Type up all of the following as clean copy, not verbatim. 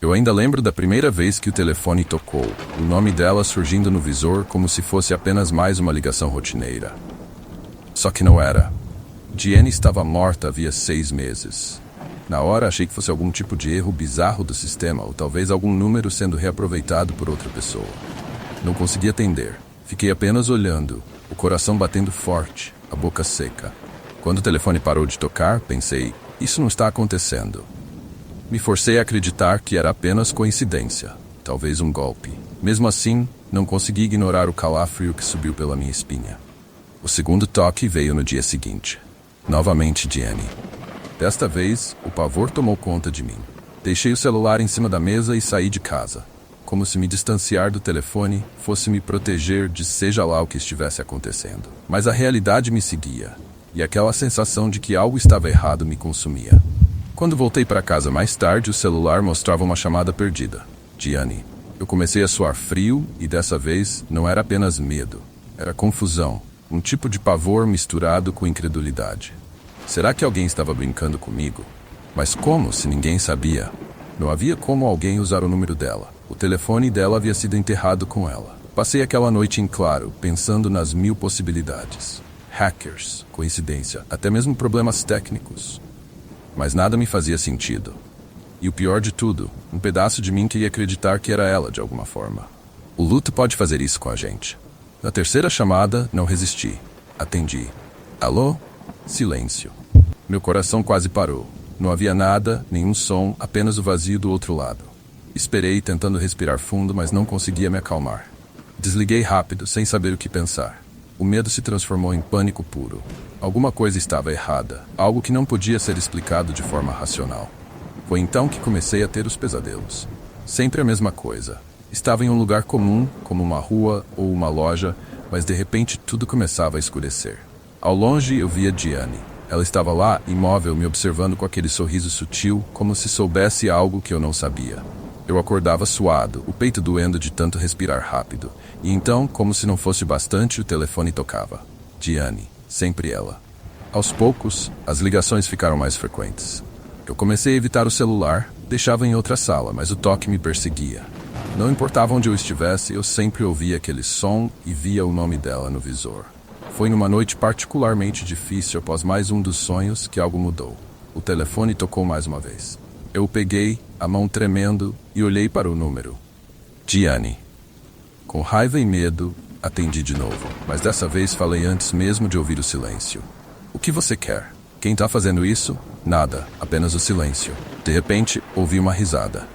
Eu ainda lembro da primeira vez que o telefone tocou, o nome dela surgindo no visor como se fosse apenas mais uma ligação rotineira. Só que não era. Diane estava morta havia 6 meses. Na hora achei que fosse algum tipo de erro bizarro do sistema ou talvez algum número sendo reaproveitado por outra pessoa. Não consegui atender. Fiquei apenas olhando, o coração batendo forte, a boca seca. Quando o telefone parou de tocar, pensei, isso não está acontecendo. Me forcei a acreditar que era apenas coincidência, talvez um golpe. Mesmo assim, não consegui ignorar o calafrio que subiu pela minha espinha. O segundo toque veio no dia seguinte. Novamente Diane. Desta vez, o pavor tomou conta de mim. Deixei o celular em cima da mesa e saí de casa. Como se me distanciar do telefone fosse me proteger de seja lá o que estivesse acontecendo. Mas a realidade me seguia, e aquela sensação de que algo estava errado me consumia. Quando voltei para casa mais tarde, o celular mostrava uma chamada perdida. Diane. Eu comecei a suar frio e dessa vez não era apenas medo. Era confusão, um tipo de pavor misturado com incredulidade. Será que alguém estava brincando comigo? Mas como, se ninguém sabia? Não havia como alguém usar o número dela. O telefone dela havia sido enterrado com ela. Passei aquela noite em claro, pensando nas 1000 possibilidades. Hackers, coincidência, até mesmo problemas técnicos. Mas nada me fazia sentido. E o pior de tudo, um pedaço de mim queria acreditar que era ela de alguma forma. O luto pode fazer isso com a gente. Na terceira chamada, não resisti. Atendi. Alô? Silêncio. Meu coração quase parou. Não havia nada, nenhum som, apenas o vazio do outro lado. Esperei, tentando respirar fundo, mas não conseguia me acalmar. Desliguei rápido, sem saber o que pensar. O medo se transformou em pânico puro. Alguma coisa estava errada, algo que não podia ser explicado de forma racional. Foi então que comecei a ter os pesadelos. Sempre a mesma coisa. Estava em um lugar comum, como uma rua ou uma loja, mas de repente tudo começava a escurecer. Ao longe eu via Diane. Ela estava lá, imóvel, me observando com aquele sorriso sutil, como se soubesse algo que eu não sabia. Eu acordava suado, o peito doendo de tanto respirar rápido. E então, como se não fosse bastante, o telefone tocava. Diane, sempre ela. Aos poucos, as ligações ficaram mais frequentes. Eu comecei a evitar o celular, deixava em outra sala, mas o toque me perseguia. Não importava onde eu estivesse, eu sempre ouvia aquele som e via o nome dela no visor. Foi numa noite particularmente difícil após mais um dos sonhos que algo mudou. O telefone tocou mais uma vez. Eu o peguei, a mão tremendo, e olhei para o número. Diane. Com raiva e medo, atendi de novo, mas dessa vez falei antes mesmo de ouvir o silêncio. O que você quer? Quem está fazendo isso? Nada, apenas o silêncio. De repente, ouvi uma risada.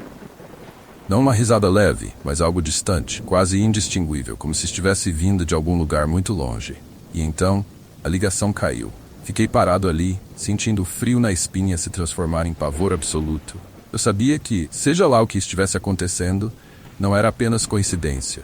Não uma risada leve, mas algo distante, quase indistinguível, como se estivesse vindo de algum lugar muito longe. E então, a ligação caiu. Fiquei parado ali, sentindo o frio na espinha se transformar em pavor absoluto. Eu sabia que, seja lá o que estivesse acontecendo, não era apenas coincidência.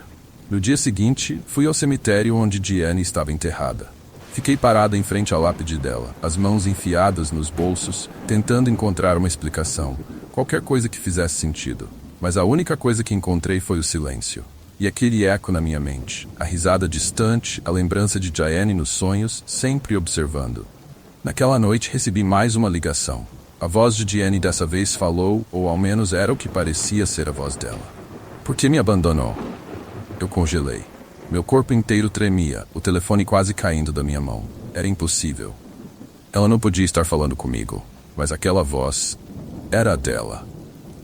No dia seguinte, fui ao cemitério onde Diane estava enterrada. Fiquei parado em frente à lápide dela, as mãos enfiadas nos bolsos, tentando encontrar uma explicação, qualquer coisa que fizesse sentido. Mas a única coisa que encontrei foi o silêncio. E aquele eco na minha mente, a risada distante, a lembrança de Diane nos sonhos, sempre observando. Naquela noite recebi mais uma ligação. A voz de Diane dessa vez falou, ou ao menos era o que parecia ser a voz dela. Por que me abandonou? Eu congelei. Meu corpo inteiro tremia, o telefone quase caindo da minha mão. Era impossível. Ela não podia estar falando comigo, mas aquela voz era a dela.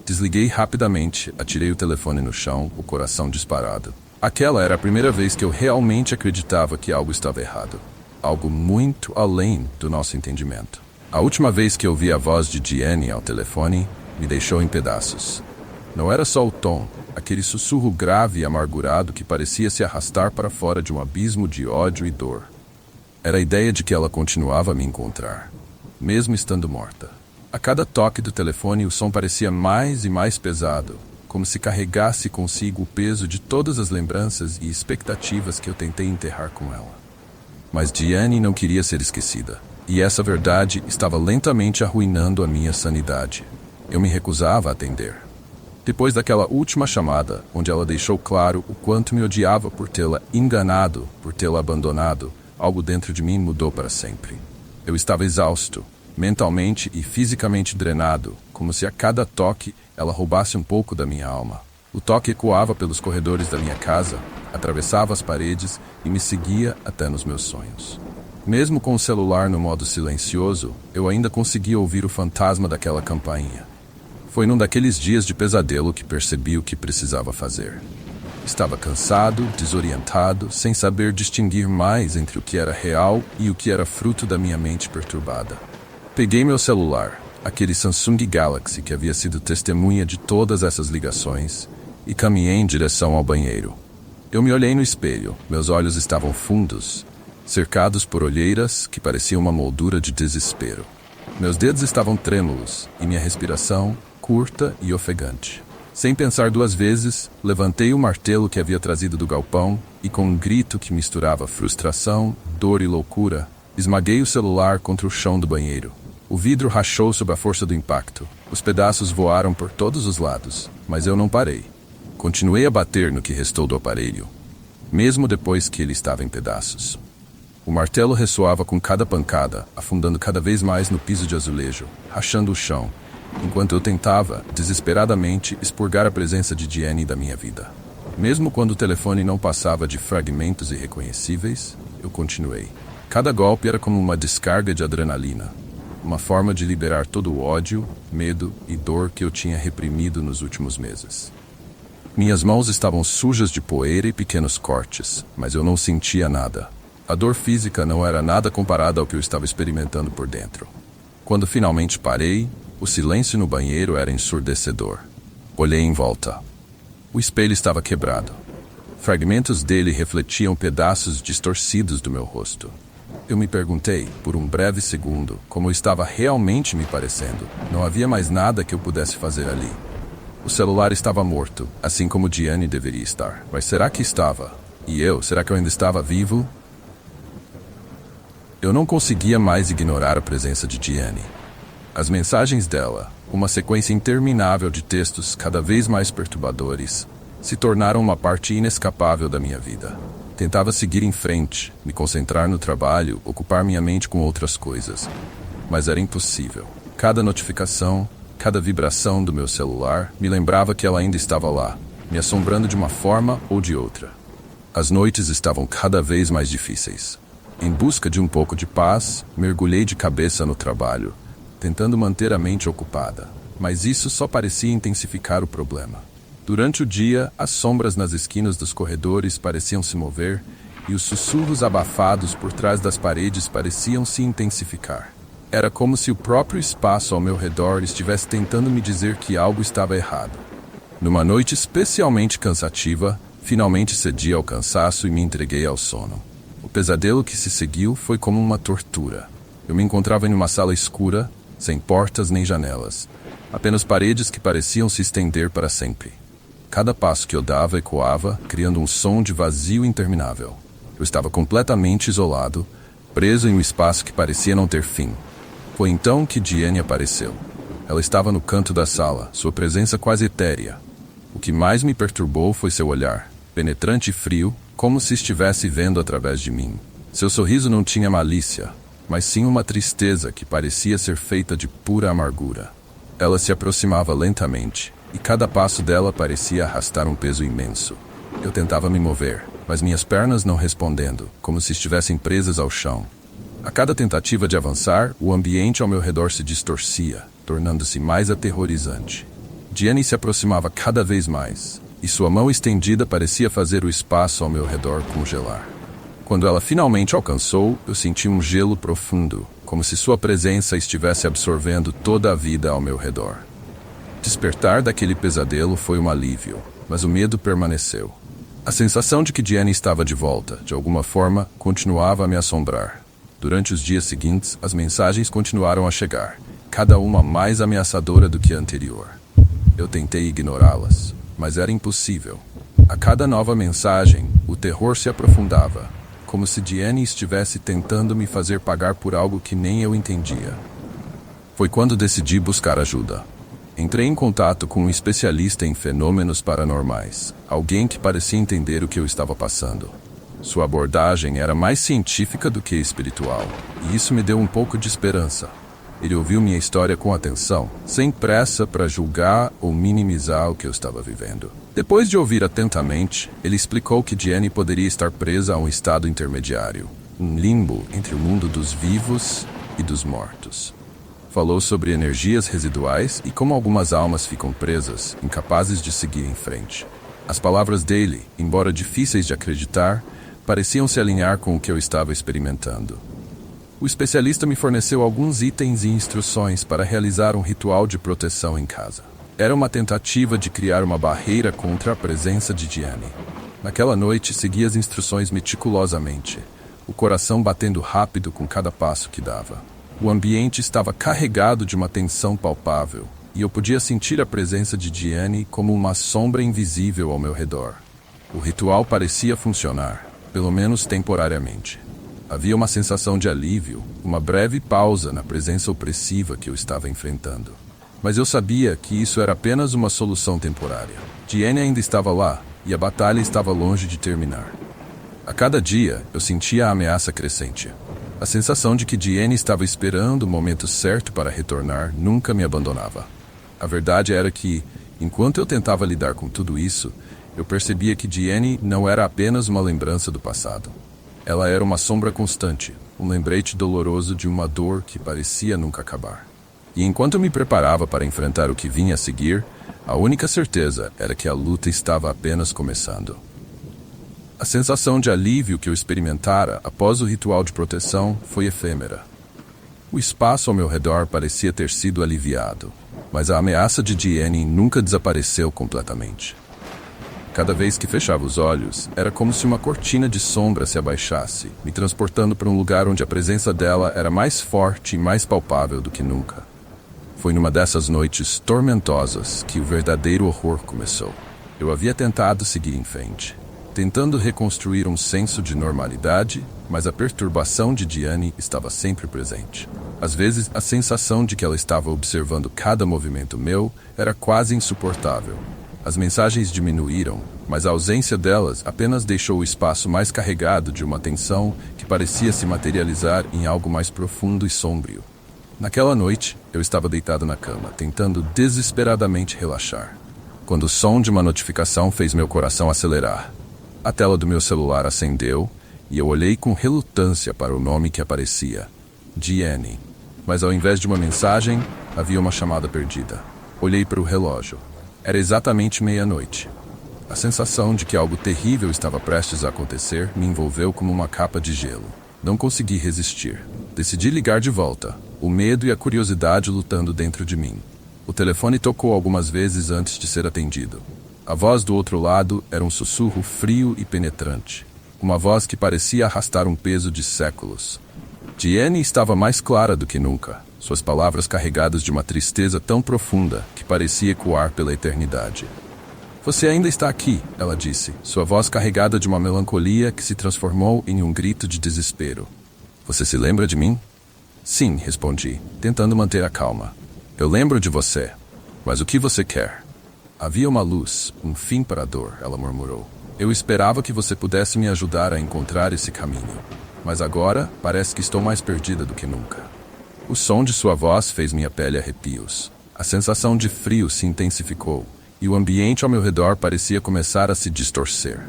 Desliguei rapidamente, atirei o telefone no chão, o coração disparado. Aquela era a primeira vez que eu realmente acreditava que algo estava errado. Algo muito além do nosso entendimento. A última vez que ouvi a voz de Diane ao telefone, me deixou em pedaços. Não era só o tom, aquele sussurro grave e amargurado que parecia se arrastar para fora de um abismo de ódio e dor. Era a ideia de que ela continuava a me encontrar, mesmo estando morta. A cada toque do telefone, o som parecia mais e mais pesado, como se carregasse consigo o peso de todas as lembranças e expectativas que eu tentei enterrar com ela. Mas Diane não queria ser esquecida, e essa verdade estava lentamente arruinando a minha sanidade. Eu me recusava a atender. Depois daquela última chamada, onde ela deixou claro o quanto me odiava por tê-la enganado, por tê-la abandonado, algo dentro de mim mudou para sempre. Eu estava exausto, mentalmente e fisicamente drenado, como se a cada toque ela roubasse um pouco da minha alma. O toque ecoava pelos corredores da minha casa, atravessava as paredes e me seguia até nos meus sonhos. Mesmo com o celular no modo silencioso, eu ainda conseguia ouvir o fantasma daquela campainha. Foi num daqueles dias de pesadelo que percebi o que precisava fazer. Estava cansado, desorientado, sem saber distinguir mais entre o que era real e o que era fruto da minha mente perturbada. Peguei meu celular, aquele Samsung Galaxy que havia sido testemunha de todas essas ligações, e caminhei em direção ao banheiro. Eu me olhei no espelho, meus olhos estavam fundos, cercados por olheiras que pareciam uma moldura de desespero. Meus dedos estavam trêmulos e minha respiração curta e ofegante. Sem pensar duas vezes, levantei o martelo que havia trazido do galpão e, com um grito que misturava frustração, dor e loucura, esmaguei o celular contra o chão do banheiro. O vidro rachou sob a força do impacto. Os pedaços voaram por todos os lados, mas eu não parei. Continuei a bater no que restou do aparelho, mesmo depois que ele estava em pedaços. O martelo ressoava com cada pancada, afundando cada vez mais no piso de azulejo, rachando o chão, enquanto eu tentava, desesperadamente, expurgar a presença de Jenny da minha vida. Mesmo quando o telefone não passava de fragmentos irreconhecíveis, eu continuei. Cada golpe era como uma descarga de adrenalina, uma forma de liberar todo o ódio, medo e dor que eu tinha reprimido nos últimos meses. Minhas mãos estavam sujas de poeira e pequenos cortes, mas eu não sentia nada. A dor física não era nada comparada ao que eu estava experimentando por dentro. Quando finalmente parei, o silêncio no banheiro era ensurdecedor. Olhei em volta. O espelho estava quebrado. Fragmentos dele refletiam pedaços distorcidos do meu rosto. Eu me perguntei, por um breve segundo, como eu estava realmente me parecendo. Não havia mais nada que eu pudesse fazer ali. O celular estava morto, assim como Diane deveria estar. Mas será que estava? E eu, será que eu ainda estava vivo? Eu não conseguia mais ignorar a presença de Diane. As mensagens dela, uma sequência interminável de textos cada vez mais perturbadores, se tornaram uma parte inescapável da minha vida. Tentava seguir em frente, me concentrar no trabalho, ocupar minha mente com outras coisas. Mas era impossível. Cada notificação, cada vibração do meu celular me lembrava que ela ainda estava lá, me assombrando de uma forma ou de outra. As noites estavam cada vez mais difíceis. Em busca de um pouco de paz, mergulhei de cabeça no trabalho, tentando manter a mente ocupada. Mas isso só parecia intensificar o problema. Durante o dia, as sombras nas esquinas dos corredores pareciam se mover e os sussurros abafados por trás das paredes pareciam se intensificar. Era como se o próprio espaço ao meu redor estivesse tentando me dizer que algo estava errado. Numa noite especialmente cansativa, finalmente cedi ao cansaço e me entreguei ao sono. O pesadelo que se seguiu foi como uma tortura. Eu me encontrava em uma sala escura, sem portas nem janelas, apenas paredes que pareciam se estender para sempre. Cada passo que eu dava ecoava, criando um som de vazio interminável. Eu estava completamente isolado, preso em um espaço que parecia não ter fim. Foi então que Diane apareceu. Ela estava no canto da sala, sua presença quase etérea. O que mais me perturbou foi seu olhar, penetrante e frio, como se estivesse vendo através de mim. Seu sorriso não tinha malícia, mas sim uma tristeza que parecia ser feita de pura amargura. Ela se aproximava lentamente, e cada passo dela parecia arrastar um peso imenso. Eu tentava me mover, mas minhas pernas não respondendo, como se estivessem presas ao chão. A cada tentativa de avançar, o ambiente ao meu redor se distorcia, tornando-se mais aterrorizante. Diane se aproximava cada vez mais, e sua mão estendida parecia fazer o espaço ao meu redor congelar. Quando ela finalmente alcançou, eu senti um gelo profundo, como se sua presença estivesse absorvendo toda a vida ao meu redor. Despertar daquele pesadelo foi um alívio, mas o medo permaneceu. A sensação de que Diane estava de volta, de alguma forma, continuava a me assombrar. Durante os dias seguintes, as mensagens continuaram a chegar, cada uma mais ameaçadora do que a anterior. Eu tentei ignorá-las, mas era impossível. A cada nova mensagem, o terror se aprofundava, como se Diane estivesse tentando me fazer pagar por algo que nem eu entendia. Foi quando decidi buscar ajuda. Entrei em contato com um especialista em fenômenos paranormais, alguém que parecia entender o que eu estava passando. Sua abordagem era mais científica do que espiritual, e isso me deu um pouco de esperança. Ele ouviu minha história com atenção, sem pressa para julgar ou minimizar o que eu estava vivendo. Depois de ouvir atentamente, ele explicou que Jenny poderia estar presa a um estado intermediário, um limbo entre o mundo dos vivos e dos mortos. Falou sobre energias residuais e como algumas almas ficam presas, incapazes de seguir em frente. As palavras dele, embora difíceis de acreditar, pareciam se alinhar com o que eu estava experimentando. O especialista me forneceu alguns itens e instruções para realizar um ritual de proteção em casa. Era uma tentativa de criar uma barreira contra a presença de Jenny. Naquela noite, segui as instruções meticulosamente, o coração batendo rápido com cada passo que dava. O ambiente estava carregado de uma tensão palpável, e eu podia sentir a presença de Jenny como uma sombra invisível ao meu redor. O ritual parecia funcionar, pelo menos temporariamente. Havia uma sensação de alívio, uma breve pausa na presença opressiva que eu estava enfrentando. Mas eu sabia que isso era apenas uma solução temporária. Jenny ainda estava lá, e a batalha estava longe de terminar. A cada dia, eu sentia a ameaça crescente. A sensação de que Jenny estava esperando o momento certo para retornar nunca me abandonava. A verdade era que, enquanto eu tentava lidar com tudo isso, eu percebia que Jenny não era apenas uma lembrança do passado. Ela era uma sombra constante, um lembrete doloroso de uma dor que parecia nunca acabar. E enquanto eu me preparava para enfrentar o que vinha a seguir, a única certeza era que a luta estava apenas começando. A sensação de alívio que eu experimentara após o ritual de proteção foi efêmera. O espaço ao meu redor parecia ter sido aliviado, mas a ameaça de Jenny nunca desapareceu completamente. Cada vez que fechava os olhos, era como se uma cortina de sombra se abaixasse, me transportando para um lugar onde a presença dela era mais forte e mais palpável do que nunca. Foi numa dessas noites tormentosas que o verdadeiro horror começou. Eu havia tentado seguir em frente, tentando reconstruir um senso de normalidade, mas a perturbação de Jenny estava sempre presente. Às vezes, a sensação de que ela estava observando cada movimento meu era quase insuportável. As mensagens diminuíram, mas a ausência delas apenas deixou o espaço mais carregado de uma tensão que parecia se materializar em algo mais profundo e sombrio. Naquela noite, eu estava deitado na cama, tentando desesperadamente relaxar, quando o som de uma notificação fez meu coração acelerar. A tela do meu celular acendeu e eu olhei com relutância para o nome que aparecia: Jenny. Mas ao invés de uma mensagem, havia uma chamada perdida. Olhei para o relógio. Era exatamente meia-noite. A sensação de que algo terrível estava prestes a acontecer me envolveu como uma capa de gelo. Não consegui resistir. Decidi ligar de volta, o medo e a curiosidade lutando dentro de mim. O telefone tocou algumas vezes antes de ser atendido. A voz do outro lado era um sussurro frio e penetrante. Uma voz que parecia arrastar um peso de séculos. Jenny estava mais clara do que nunca, suas palavras carregadas de uma tristeza tão profunda que parecia ecoar pela eternidade. Você ainda está aqui, ela disse, sua voz carregada de uma melancolia que se transformou em um grito de desespero. Você se lembra de mim? Sim, respondi, tentando manter a calma. Eu lembro de você, mas o que você quer? Havia uma luz, um fim para a dor, ela murmurou. Eu esperava que você pudesse me ajudar a encontrar esse caminho, mas agora parece que estou mais perdida do que nunca. O som de sua voz fez minha pele arrepios. A sensação de frio se intensificou, e o ambiente ao meu redor parecia começar a se distorcer.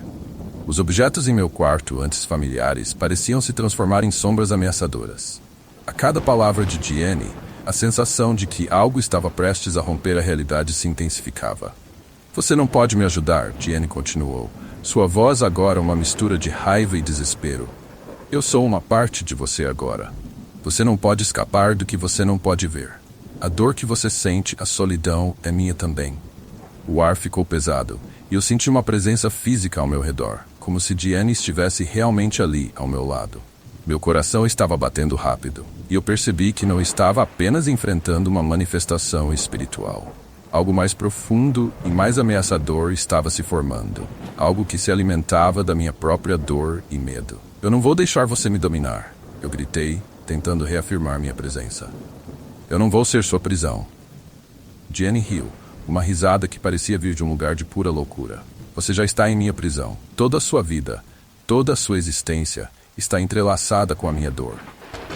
Os objetos em meu quarto, antes familiares, pareciam se transformar em sombras ameaçadoras. A cada palavra de Jenny, a sensação de que algo estava prestes a romper a realidade se intensificava. Você não pode me ajudar, Jenny continuou. Sua voz agora uma mistura de raiva e desespero. Eu sou uma parte de você agora. Você não pode escapar do que você não pode ver. A dor que você sente, a solidão, é minha também. O ar ficou pesado, e eu senti uma presença física ao meu redor, como se Jenny estivesse realmente ali, ao meu lado. Meu coração estava batendo rápido, e eu percebi que não estava apenas enfrentando uma manifestação espiritual. Algo mais profundo e mais ameaçador estava se formando. Algo que se alimentava da minha própria dor e medo. Eu não vou deixar você me dominar, eu gritei, tentando reafirmar minha presença. Eu não vou ser sua prisão. Jenny riu, uma risada que parecia vir de um lugar de pura loucura. Você já está em minha prisão. Toda a sua vida, toda a sua existência está entrelaçada com a minha dor.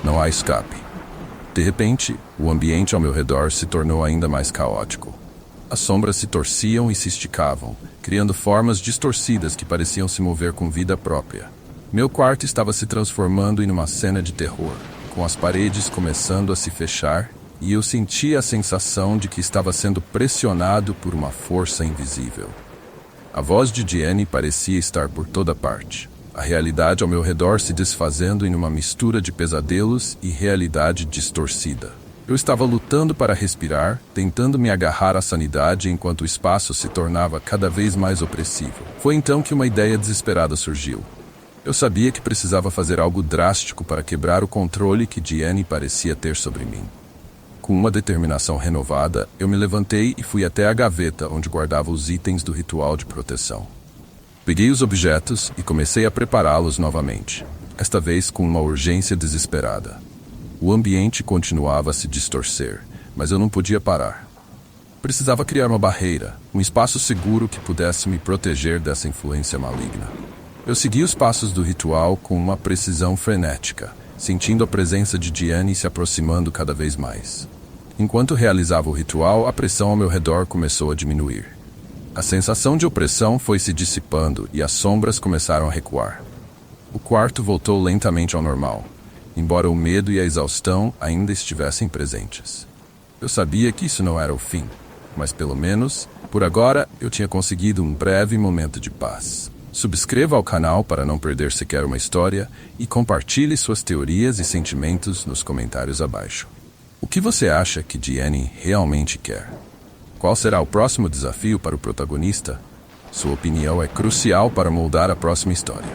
Não há escape. De repente, o ambiente ao meu redor se tornou ainda mais caótico. As sombras se torciam e se esticavam, criando formas distorcidas que pareciam se mover com vida própria. Meu quarto estava se transformando em uma cena de terror, com as paredes começando a se fechar, e eu sentia a sensação de que estava sendo pressionado por uma força invisível. A voz de Diane parecia estar por toda parte. A realidade ao meu redor se desfazendo em uma mistura de pesadelos e realidade distorcida. Eu estava lutando para respirar, tentando me agarrar à sanidade enquanto o espaço se tornava cada vez mais opressivo. Foi então que uma ideia desesperada surgiu. Eu sabia que precisava fazer algo drástico para quebrar o controle que Diane parecia ter sobre mim. Com uma determinação renovada, eu me levantei e fui até a gaveta onde guardava os itens do ritual de proteção. Peguei os objetos e comecei a prepará-los novamente, esta vez com uma urgência desesperada. O ambiente continuava a se distorcer, mas eu não podia parar. Precisava criar uma barreira, um espaço seguro que pudesse me proteger dessa influência maligna. Eu segui os passos do ritual com uma precisão frenética, sentindo a presença de Diane se aproximando cada vez mais. Enquanto realizava o ritual, a pressão ao meu redor começou a diminuir. A sensação de opressão foi se dissipando e as sombras começaram a recuar. O quarto voltou lentamente ao normal, embora o medo e a exaustão ainda estivessem presentes. Eu sabia que isso não era o fim, mas pelo menos, por agora, eu tinha conseguido um breve momento de paz. Subscreva ao canal para não perder sequer uma história e compartilhe suas teorias e sentimentos nos comentários abaixo. O que você acha que Diane realmente quer? Qual será o próximo desafio para o protagonista? Sua opinião é crucial para moldar a próxima história.